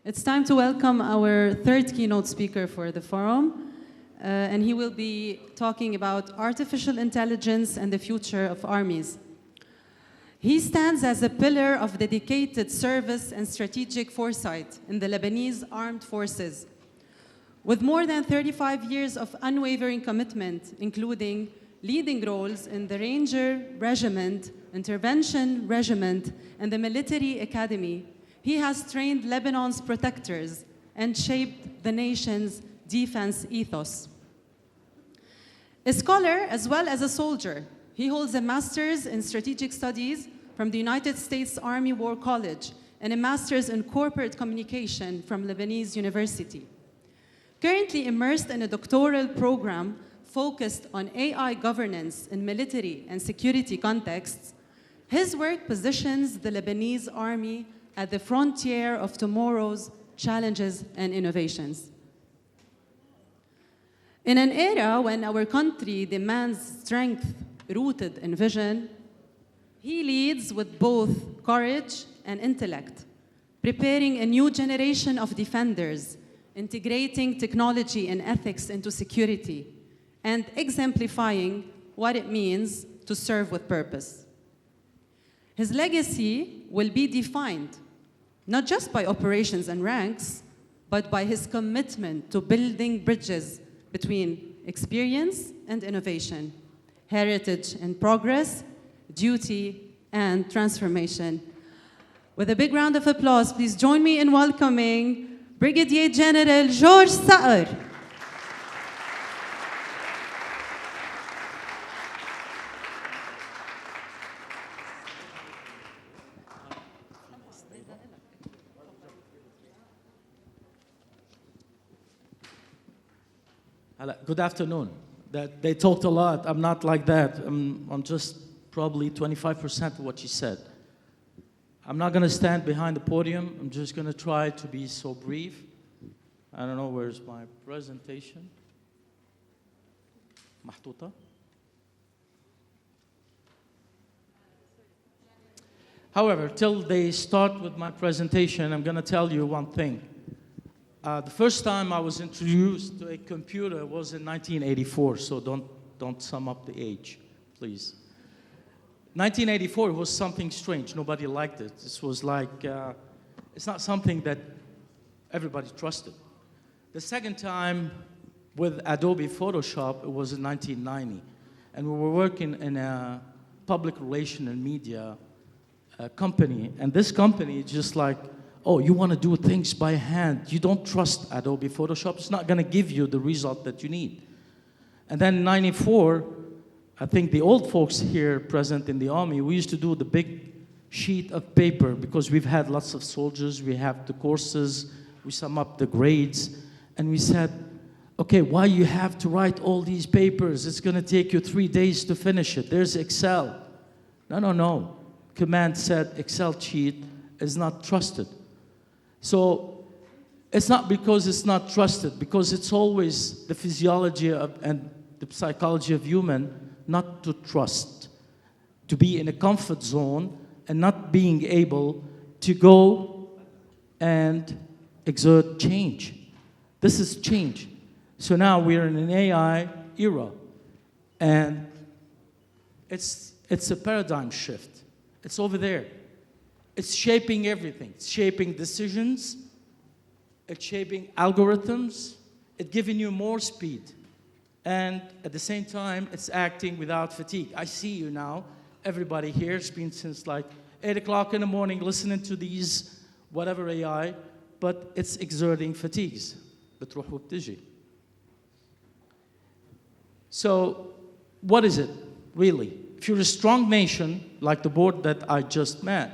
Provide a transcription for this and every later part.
It's time to welcome our third keynote speaker for the forum, and he will be talking about artificial intelligence and the future of armies. He stands as a pillar of dedicated service and strategic foresight in the Lebanese armed forces, with more than 35 years of unwavering commitment, including leading roles in the Ranger Regiment, Intervention Regiment, and the Military Academy. He has trained Lebanon's protectors and shaped the nation's defense ethos. A scholar as well as a soldier, he holds a master's in strategic studies from the United States Army War College and a master's in corporate communication from Lebanese University. Currently immersed in a doctoral program focused on AI governance in military and security contexts, his work positions the Lebanese army at the frontier of tomorrow's challenges and innovations. In an era when our country demands strength rooted in vision, he leads with both courage and intellect, preparing a new generation of defenders, integrating technology and ethics into security, and exemplifying what it means to serve with purpose. His legacy will be defined not just by operations and ranks, but by his commitment to building bridges between experience and innovation, heritage and progress, duty and transformation. With a big round of applause, please join me in welcoming Brigadier General George Cedar. Good afternoon. They talked a lot. I'm not like that. I'm just probably 25% of what you said. I'm not going to stand behind the podium. I'm just going to try to be so brief. I don't know, where's my presentation? محطوطة? However, till they start with my presentation, I'm going to tell you one thing. The first time I was introduced to a computer was in 1984, so don't sum up the age, please. 1984 was something strange. Nobody liked it. This was like, it's not something that everybody trusted. The second time with Adobe Photoshop, it was in 1990. And we were working in a public relation and media company. And this company just like, oh, you want to do things by hand. You don't trust Adobe Photoshop. It's not going to give you the result that you need. And then in 94, I think the old folks here present in the Army, we used to do the big sheet of paper because we've had lots of soldiers, we have the courses, we sum up the grades, and we said, okay, why you have to write all these papers? It's going to take you 3 days to finish it. There's Excel. No. Command said Excel sheet is not trusted. So it's not because it's not trusted, because it's always the physiology and the psychology of human not to trust, to be in a comfort zone and not being able to go and exert change. This is change. So now we're in an AI era, and it's a paradigm shift. It's over there. It's shaping everything. It's shaping decisions. It's shaping algorithms. It's giving you more speed. And at the same time, it's acting without fatigue. I see you now. Everybody here has been since like 8 o'clock in the morning listening to these whatever AI, but it's exerting fatigues. بتروح وبتجي. So what is it, really? If you're a strong nation, like the board that I just met,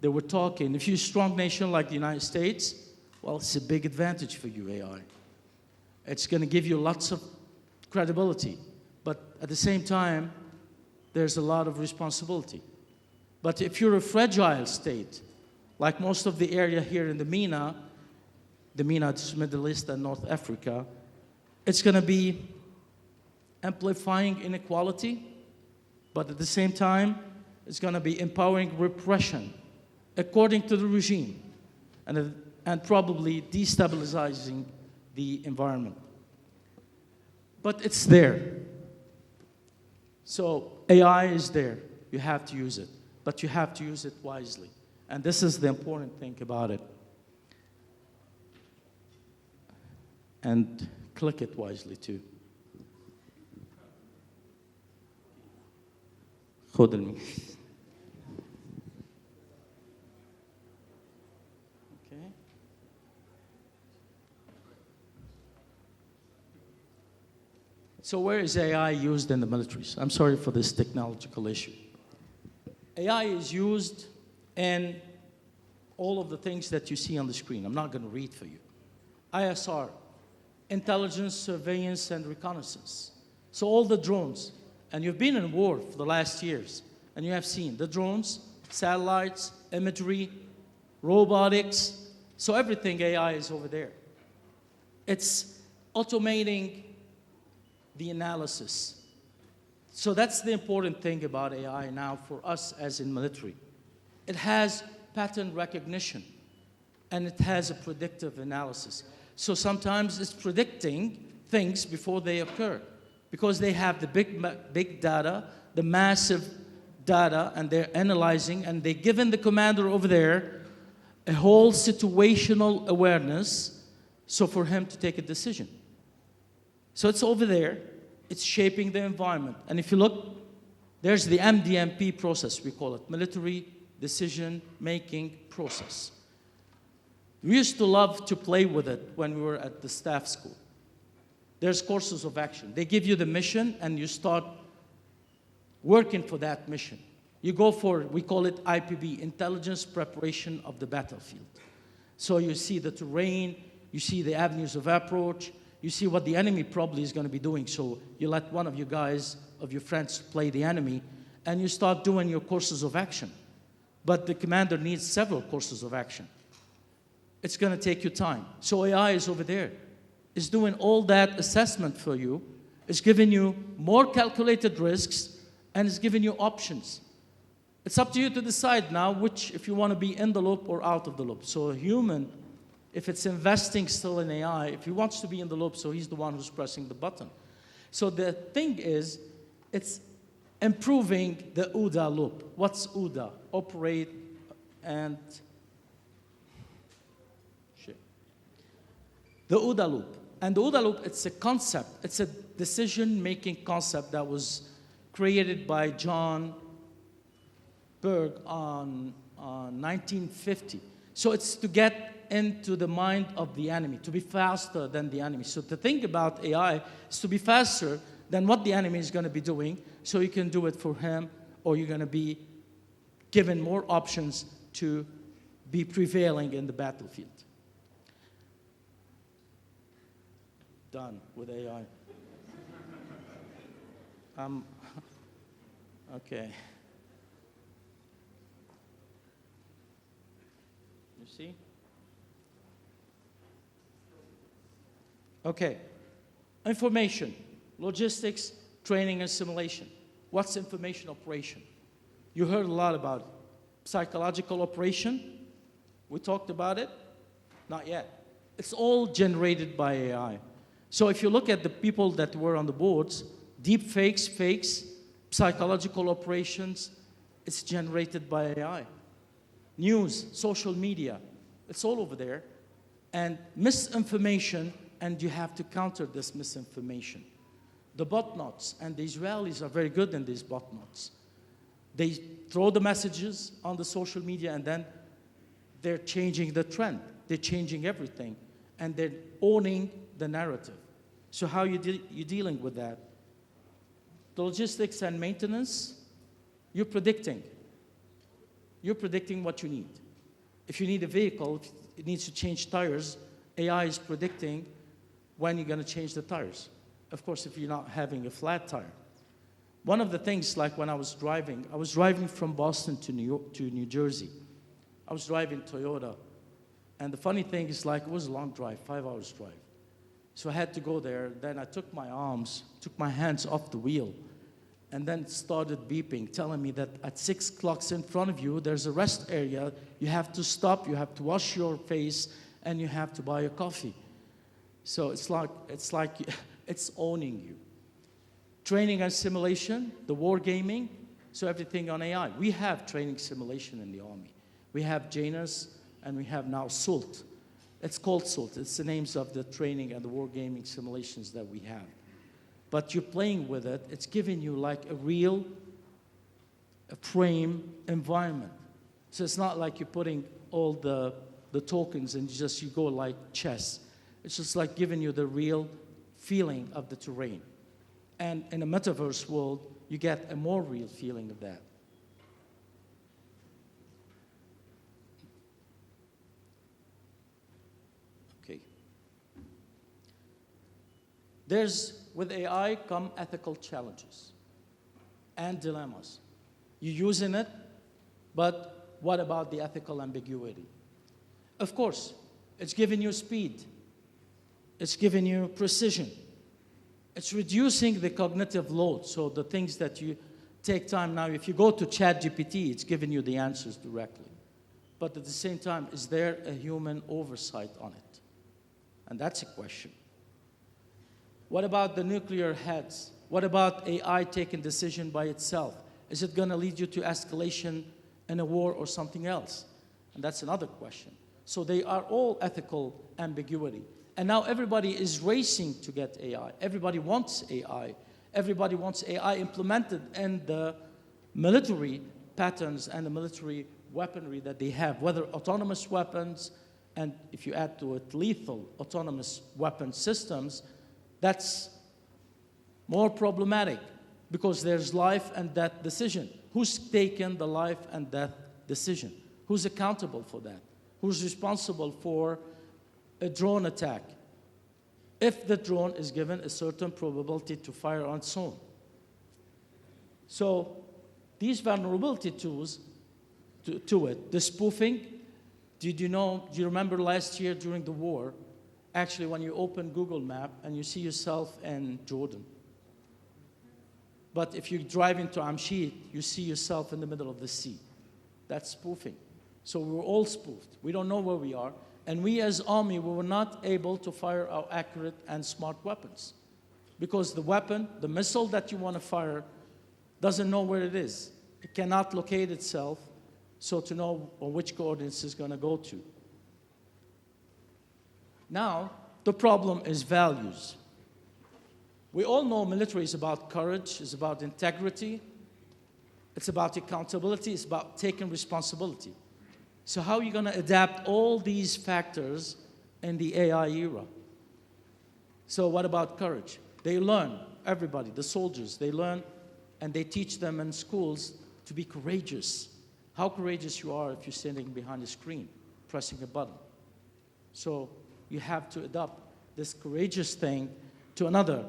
they were talking, if you're a strong nation like the United States, well, it's a big advantage for you, AI. It's going to give you lots of credibility. But at the same time, there's a lot of responsibility. But if you're a fragile state, like most of the area here in the MENA is Middle East and North Africa, it's going to be amplifying inequality, but at the same time, it's going to be empowering repression according to the regime. And and probably destabilizing the environment. But it's there. So AI is there. You have to use it. But you have to use it wisely. And this is the important thing about it. And click it wisely too. خد الميك. Okay. So where is AI used in the militaries? I'm sorry for this technological issue. AI is used in all of the things that you see on the screen. I'm not going to read for you. ISR, intelligence, surveillance, and reconnaissance. So all the drones, and you've been in war for the last years, and you have seen the drones, satellites, imagery, robotics. So everything AI is over there. It's automating the analysis. So that's the important thing about AI now for us as in military. It has pattern recognition, and it has a predictive analysis. So sometimes it's predicting things before they occur, because they have the big data, the massive data, and they're analyzing, and they're giving the commander over there a whole situational awareness, so for him to take a decision. So it's over there. It's shaping the environment. And if you look, there's the MDMP process, we call it, military decision-making process. We used to love to play with it when we were at the staff school. There's courses of action. They give you the mission, and you start working for that mission. You go for, we call it IPB, Intelligence Preparation of the Battlefield. So you see the terrain, you see the avenues of approach, you see what the enemy probably is going to be doing. So you let one of you guys, of your friends, play the enemy, and you start doing your courses of action. But the commander needs several courses of action. It's going to take you time. So AI is over there. It's doing all that assessment for you. It's giving you more calculated risks, and it's giving you options. It's up to you to decide now which, if you want to be in the loop or out of the loop. So a human, if it's investing still in AI, if he wants to be in the loop, so he's the one who's pressing the button. So the thing is, it's improving the OODA loop. What's OODA? Operate and... The OODA loop. And the OODA loop, it's a concept. It's a decision-making concept that was created by John Berg on 1950. So it's to get into the mind of the enemy, to be faster than the enemy. So the thing about AI is to be faster than what the enemy is going to be doing, so you can do it for him, or you're going to be given more options to be prevailing in the battlefield. Done with AI. Okay. You see? Okay. Information, logistics, training, and simulation. What's information operation? You heard a lot about it. Psychological operation, we talked about it. Not yet. It's all generated by AI. So if you look at the people that were on the boards, deep fakes, psychological operations, it's generated by AI. News, social media, it's all over there. And misinformation, and you have to counter this misinformation. The botnets, and the Israelis are very good in these botnets. They throw the messages on the social media, and then they're changing the trend. They're changing everything, and they're owning the narrative. So how you dealing with that? The logistics and maintenance, you're predicting. You're predicting what you need. If you need a vehicle, if it needs to change tires, AI is predicting when you're going to change the tires. Of course, if you're not having a flat tire. One of the things, like when I was driving from Boston to New Jersey. I was driving Toyota. And the funny thing is, like, it was a long drive, 5 hours drive. So I had to go there. Then I took my hands off the wheel. And then it started beeping, telling me that at 6 o'clock in front of you, there's a rest area. You have to stop, you have to wash your face, and you have to buy a coffee. So it's like it's owning you. Training and simulation, the war gaming, so everything on AI. We have training simulation in the Army. We have Janus, and we have now SALT. It's called SALT. It's the names of the training and the war gaming simulations that we have. But you're playing with it. It's giving you like a real frame environment. So it's not like you're putting all the tokens and you go like chess. It's just like giving you the real feeling of the terrain. And in a metaverse world, you get a more real feeling of that. Okay. With AI come ethical challenges and dilemmas. You're using it, but what about the ethical ambiguity? Of course, it's giving you speed. It's giving you precision. It's reducing the cognitive load. So the things that you take time now, if you go to ChatGPT, it's giving you the answers directly. But at the same time, is there a human oversight on it? And that's a question. What about the nuclear heads? What about AI taking decision by itself? Is it going to lead you to escalation in a war or something else? And that's another question. So they are all ethical ambiguity. And now everybody is racing to get AI. Everybody wants AI. Everybody wants AI implemented in the military patterns and the military weaponry that they have, whether autonomous weapons, and if you add to it lethal autonomous weapon systems, that's more problematic because there's life and death decision. Who's taken the life and death decision? Who's accountable for that? Who's responsible for a drone attack if the drone is given a certain probability to fire on its own? So these vulnerability tools to it, the spoofing, do you remember last year during the war, actually when you open Google Map and you see yourself in Jordan, but if you drive into Amshit, you see yourself in the middle of the sea. That's spoofing. So we were all spoofed. We don't know where we are. And we as Army, we were not able to fire our accurate and smart weapons. Because the weapon, the missile that you want to fire, doesn't know where it is. It cannot locate itself, so to know which coordinates it's going to go to. Now, the problem is values. We all know military is about courage, it's about integrity, it's about accountability, it's about taking responsibility. So how are you going to adapt all these factors in the AI era? So what about courage? They learn, everybody, the soldiers, they learn and they teach them in schools to be courageous. How courageous you are if you're sitting behind a screen, pressing a button. So you have to adopt this courageous thing to another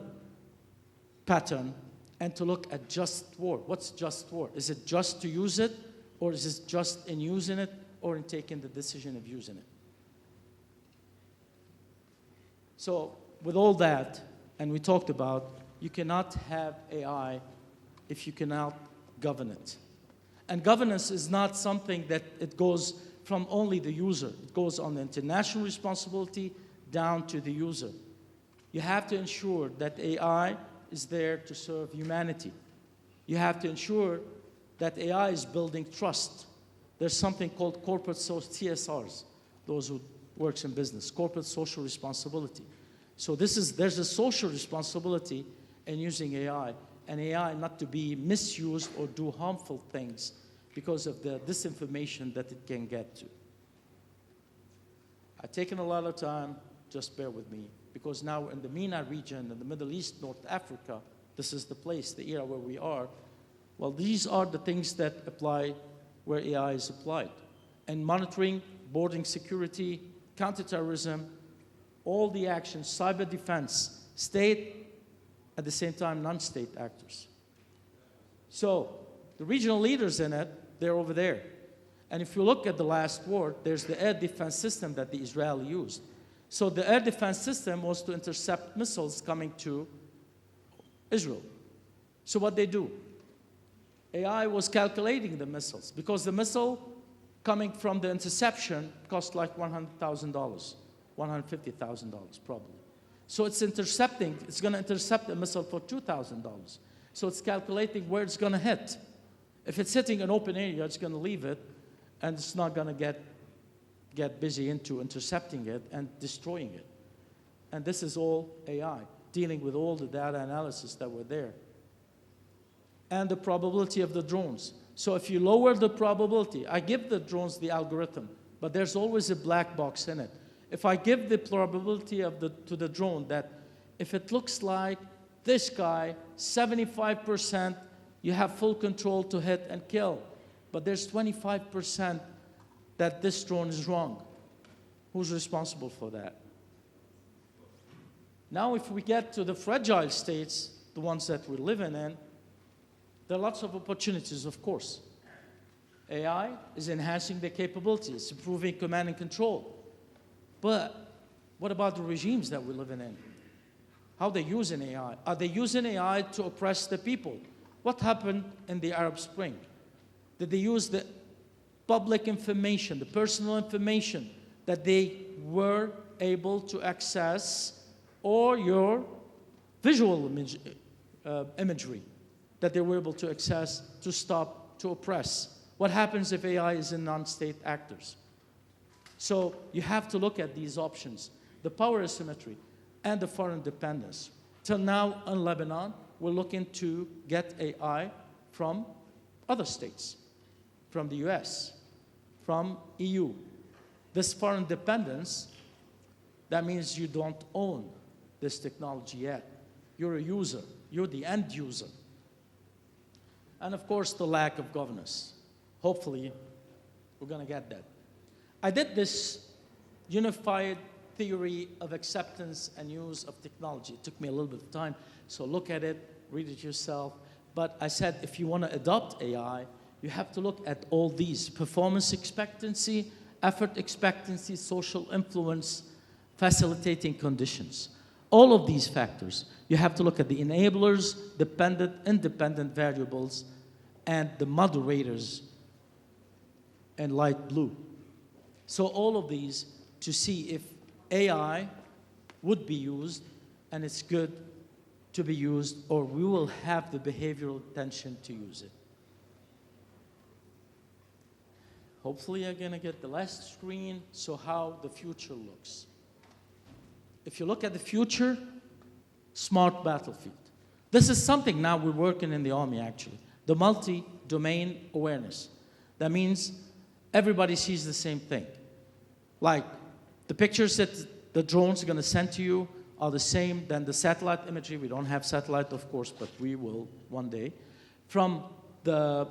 pattern and to look at just war. What's just war? Is it just to use it, or is it just in using it, or in taking the decision of using it? So with all that, and we talked about, you cannot have AI if you cannot govern it. And governance is not something that it goes from only the user. It goes on the international responsibility down to the user. You have to ensure that AI is there to serve humanity. You have to ensure that AI is building trust. There's something called corporate CSRs, those who works in business, corporate social responsibility. So there's a social responsibility in using AI, and AI not to be misused or do harmful things because of the disinformation that it can get to. I've taken a lot of time, just bear with me, because now in the MENA region, in the Middle East, North Africa, this is the place, the era where we are. Well, these are the things that apply where AI is applied. And monitoring, boarding security, counterterrorism, all the actions, cyber defense, state, at the same time, non-state actors. So the regional leaders in it, they're over there. And if you look at the last war, there's the air defense system that the Israeli used. So the air defense system was to intercept missiles coming to Israel. So what they do? AI was calculating the missiles because the missile coming from the interception costs like $100,000, $150,000 probably. So it's intercepting, it's going to intercept a missile for $2,000. So it's calculating where it's going to hit. If it's hitting an open area, it's going to leave it, and it's not going to get busy into intercepting it and destroying it. And this is all AI, dealing with all the data analysis that were there. And the probability of the drones. So if you lower the probability, I give the drones the algorithm, but there's always a black box in it. If I give the probability to the drone that if it looks like this guy, 75%, you have full control to hit and kill. But there's 25% that this drone is wrong. Who's responsible for that? Now, if we get to the fragile states, the ones that we're living in, there are lots of opportunities, of course. AI is enhancing the capabilities, improving command and control. But what about the regimes that we're living in? How are they using AI? Are they using AI to oppress the people? What happened in the Arab Spring? Did they use the public information, the personal information that they were able to access, or your visual imagery that they were able to access to stop, to oppress? What happens if AI is in non-state actors? So you have to look at these options, the power asymmetry and the foreign dependence. Till now in Lebanon, we're looking to get AI from other states, from the US, from EU. This foreign dependence, that means you don't own this technology yet. You're a user. You're the end user. And of course, the lack of governance. Hopefully, we're going to get that. I did this unified theory of acceptance and use of technology. It took me a little bit of time, so look at it, read it yourself. But I said, if you want to adopt AI, you have to look at all these: performance expectancy, effort expectancy, social influence, facilitating conditions. All of these factors, you have to look at the enablers, dependent, independent variables, and the moderators in light blue. So all of these to see if AI would be used, and it's good to be used, or we will have the behavioral tension to use it. Hopefully I'm going to get the last screen, so how the future looks. If you look at the future, smart battlefield. This is something now we're working in the Army, actually. The multi-domain awareness. That means everybody sees the same thing. Like the pictures that the drones are going to send to you are the same than the satellite imagery. We don't have satellite, of course, but we will one day. From the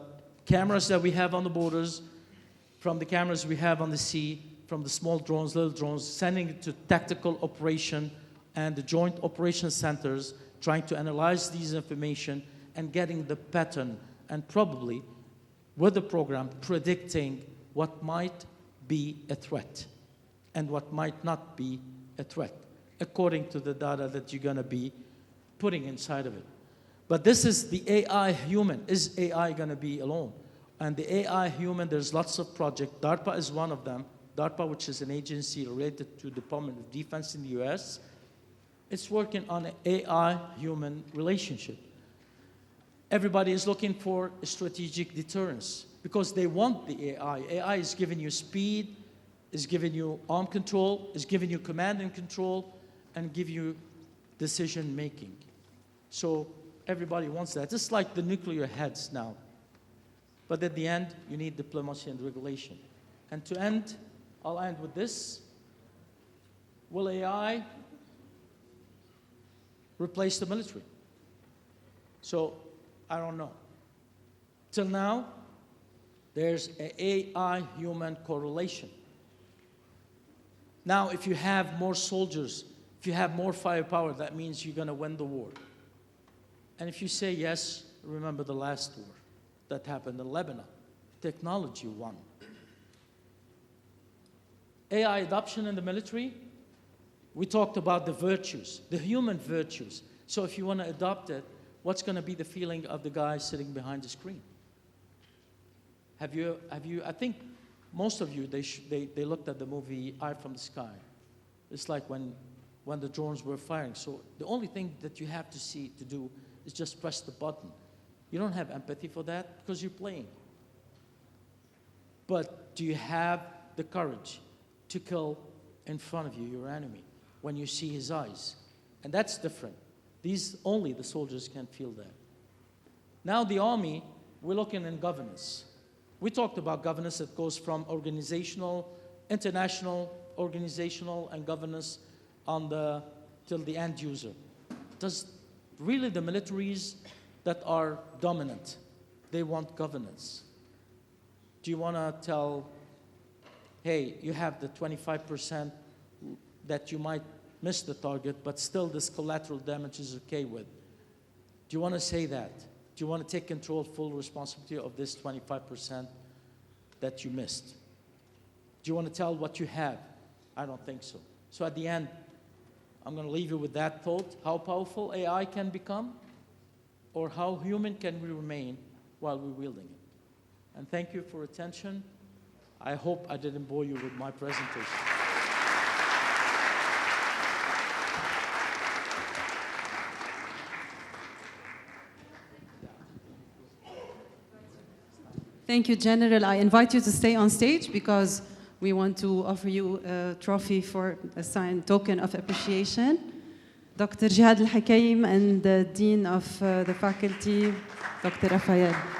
cameras that we have on the borders, from the cameras we have on the sea, from the small drones, little drones, sending it to tactical operation and the joint operation centers, trying to analyze these information and getting the pattern, and probably with the program predicting what might be a threat and what might not be a threat, according to the data that you're going to be putting inside of it. But this is the AI human. Is AI going to be alone? And the AI human, there's lots of projects. DARPA is one of them. DARPA, which is an agency related to the Department of Defense in the US, it's working on an AI-human relationship. Everybody is looking for a strategic deterrence because they want the AI. AI is giving you speed, is giving you arm control, is giving you command and control, and give you decision-making. So everybody wants that. It's like the nuclear heads now. But at the end, you need diplomacy and regulation. And to end, I'll end with this. Will AI replace the military? So, I don't know. Till now, there's an AI-human correlation. Now, if you have more soldiers, if you have more firepower, that means you're going to win the war. And if you say yes, remember the last war that happened in Lebanon. Technology won. AI adoption in the military, we talked about the virtues, the human virtues. So if you want to adopt it, what's going to be the feeling of the guy sitting behind the screen? I think most of you, they looked at the movie Eye from the Sky. It's like when the drones were firing. So the only thing that you have to do is just press the button. You don't have empathy for that because you're playing. But do you have the courage to kill in front of you your enemy when you see his eyes? And that's different. Only the soldiers can feel that. Now the army, we're looking in governance. We talked about governance that goes from organizational, international, organizational, and governance till the end user. Does really the militaries that are dominant, they want governance? Do you want to tell, hey, you have the 25% that you might miss the target, but still this collateral damage is okay with? Do you want to say that? Do you want to take control, full responsibility of this 25% that you missed? Do you want to tell what you have? I don't think so. So at the end, I'm going to leave you with that thought, how powerful AI can become, or how human can we remain while we're wielding it. And thank you for attention. I hope I didn't bore you with my presentation. Thank you, General. I invite you to stay on stage because we want to offer you a trophy for a signed token of appreciation. Dr. Jihad Al-Hakaim and the Dean of the Faculty, Dr. Rafael.